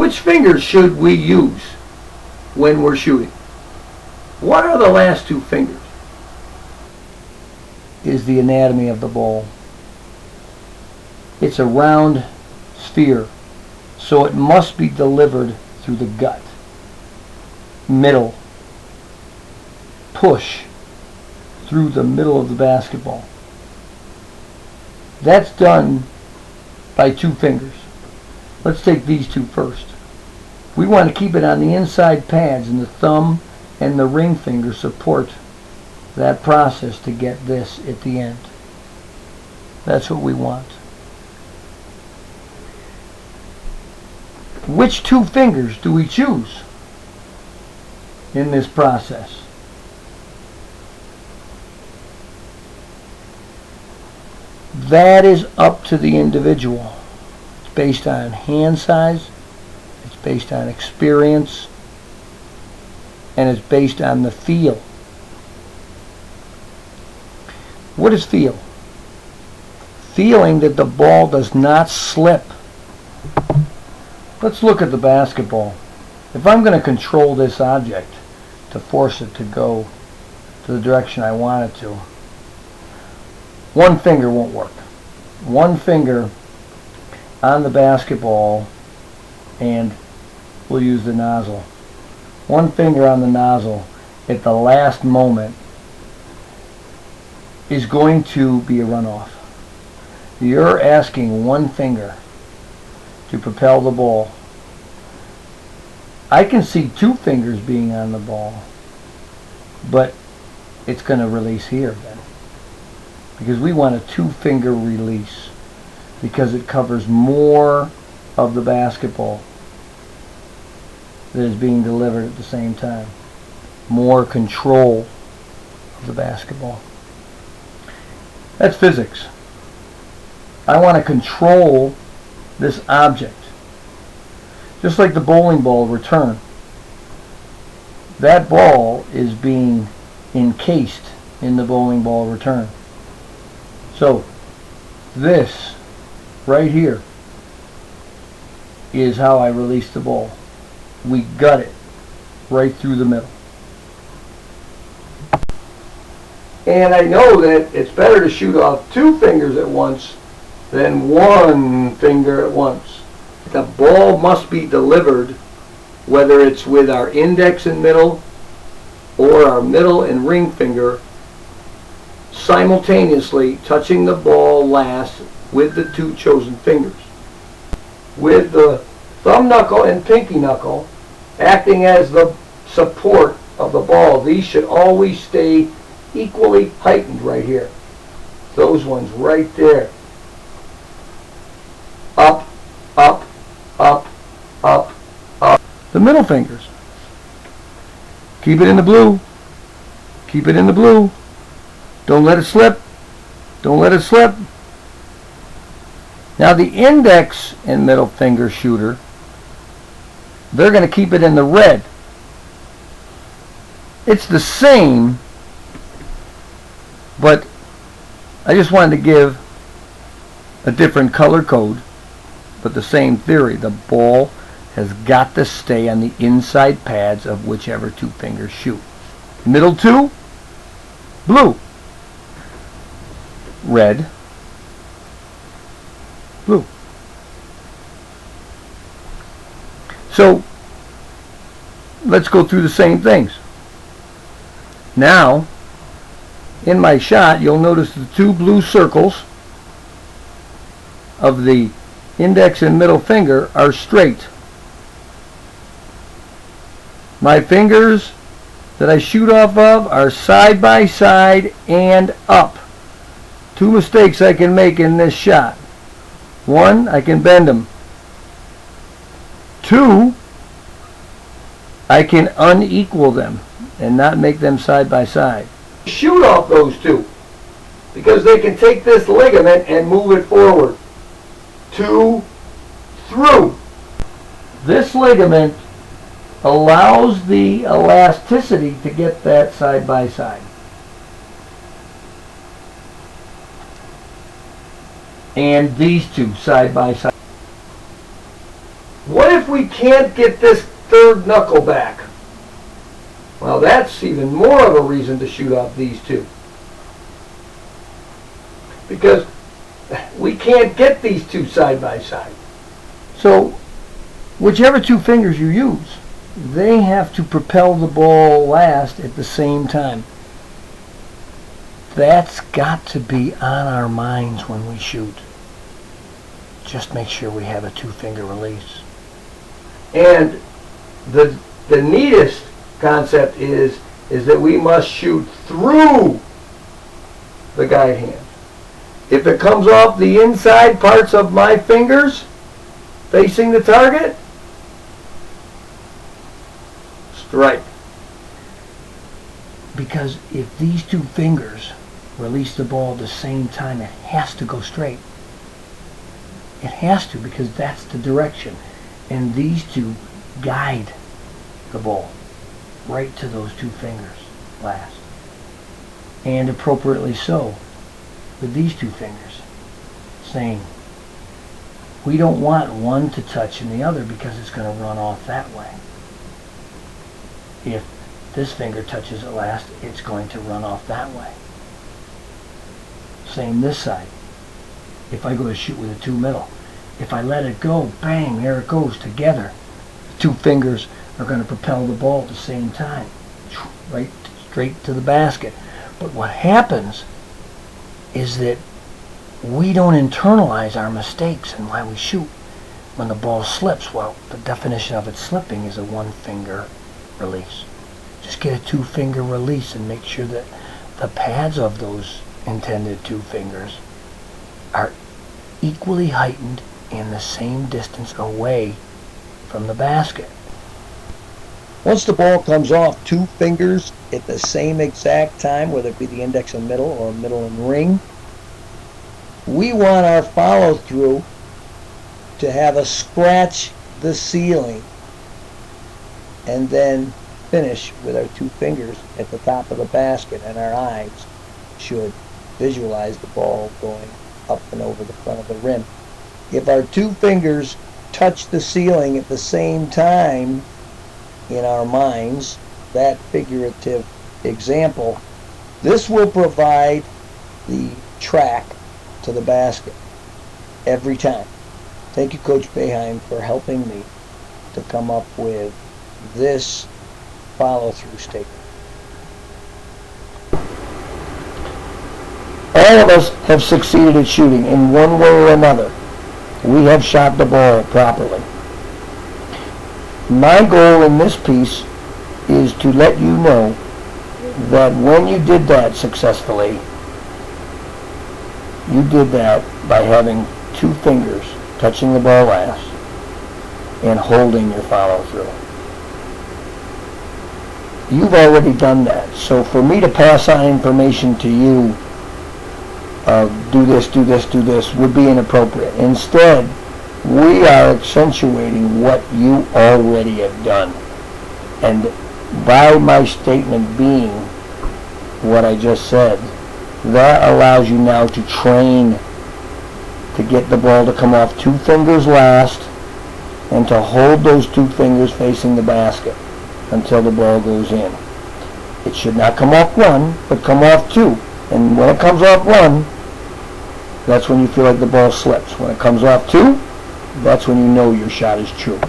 which fingers should we use when we're shooting? What are the last two fingers? Is the anatomy of the ball. It's a round sphere, so it must be delivered through the gut. Middle. Push through the middle of the basketball. That's done by two fingers. Let's take these two first. We want to keep it on the inside pads, and the thumb and the ring finger support that process to get this at the end. That's what we want. Which two fingers do we choose in this process? That is up to the individual. It's based on hand size, it's based on experience, and it's based on the feel. What is feel? Feeling that the ball does not slip. Let's look at the basketball. If I'm going to control this object to force it to go to the direction I want it to, one finger won't work. One finger on the basketball, and we'll use the nozzle. One finger on the nozzle at the last moment is going to be a runoff. You're asking one finger to propel the ball. I can see two fingers being on the ball, but it's going to release here then, because we want a two-finger release because it covers more of the basketball that is being delivered at the same time. More control of the basketball. That's physics. I want to control this object. Just like the bowling ball return. That ball is being encased in the bowling ball return. So this right here is how I release the ball. We gut it right through the middle. And I know that it's better to shoot off two fingers at once than one finger at once. The ball must be delivered, whether it's with our index and middle or our middle and ring finger, simultaneously touching the ball last with the two chosen fingers. With the thumb knuckle and pinky knuckle acting as the support of the ball, these should always stay equally heightened right here. Those ones right there. Up, up, up, up, up. The middle fingers. Keep it in the blue. Keep it in the blue. Don't let it slip. Don't let it slip. Now the index and middle finger shooter, they're going to keep it in the red. It's the same, but I just wanted to give a different color code, but the same theory. The ball has got to stay on the inside pads of whichever two fingers shoot. Middle two, blue. Red, blue. So let's go through the same things. Now, in my shot, you'll notice the two blue circles of the index and middle finger are straight. My fingers that I shoot off of are side by side and up. Two mistakes I can make in this shot. One, I can bend them. Two, I can unequal them and not make them side by side. Shoot off those two because they can take this ligament and move it forward. Two, through. This ligament allows the elasticity to get that side by side. And these two side by side. What if we we can't get this third knuckle back? Well, that's even more of a reason to shoot off these two. Because we can't get these two side by side. So, whichever two fingers you use, they have to propel the ball last at the same time. That's got to be on our minds when we shoot. Just make sure we have a two-finger release. And the neatest concept is that we must shoot through the guide hand. If it comes off the inside parts of my fingers facing the target, strike. Because if these two fingers release the ball at the same time, it has to go straight. It has to, because that's the direction. And these two guide the ball right to those two fingers last. And appropriately so with these two fingers, saying we don't want one to touch in the other because it's going to run off that way. If this finger touches it last, it's going to run off that way. Same this side. If I go to shoot with a two middle, if I let it go, bang, there it goes together. The two fingers are going to propel the ball at the same time, right straight to the basket. But what happens is that we don't internalize our mistakes and why we shoot. When the ball slips, well, the definition of it slipping is a one-finger release. Just get a two-finger release and make sure that the pads of those intended two fingers are equally heightened and the same distance away from the basket. Once the ball comes off two fingers at the same exact time, whether it be the index and middle or middle and ring, we want our follow-through to have a scratch the ceiling and then finish with our two fingers at the top of the basket, and our eyes should visualize the ball going up and over the front of the rim. If our two fingers touch the ceiling at the same time in our minds, that figurative example, this will provide the track to the basket every time. Thank you, Coach Boeheim, for helping me to come up with this follow-through statement. All of us have succeeded at shooting in one way or another. We have shot the ball properly. My goal in this piece is to let you know that when you did that successfully, you did that by having two fingers touching the ball last and holding your follow-through. You've already done that. So for me to pass on information to you of do this, do this, do this would be inappropriate. Instead, we are accentuating what you already have done. And by my statement being what I just said, that allows you now to train to get the ball to come off two fingers last and to hold those two fingers facing the basket until the ball goes in. It should not come off one, but come off two. And when it comes off one, that's when you feel like the ball slips. When it comes off two, that's when you know your shot is true.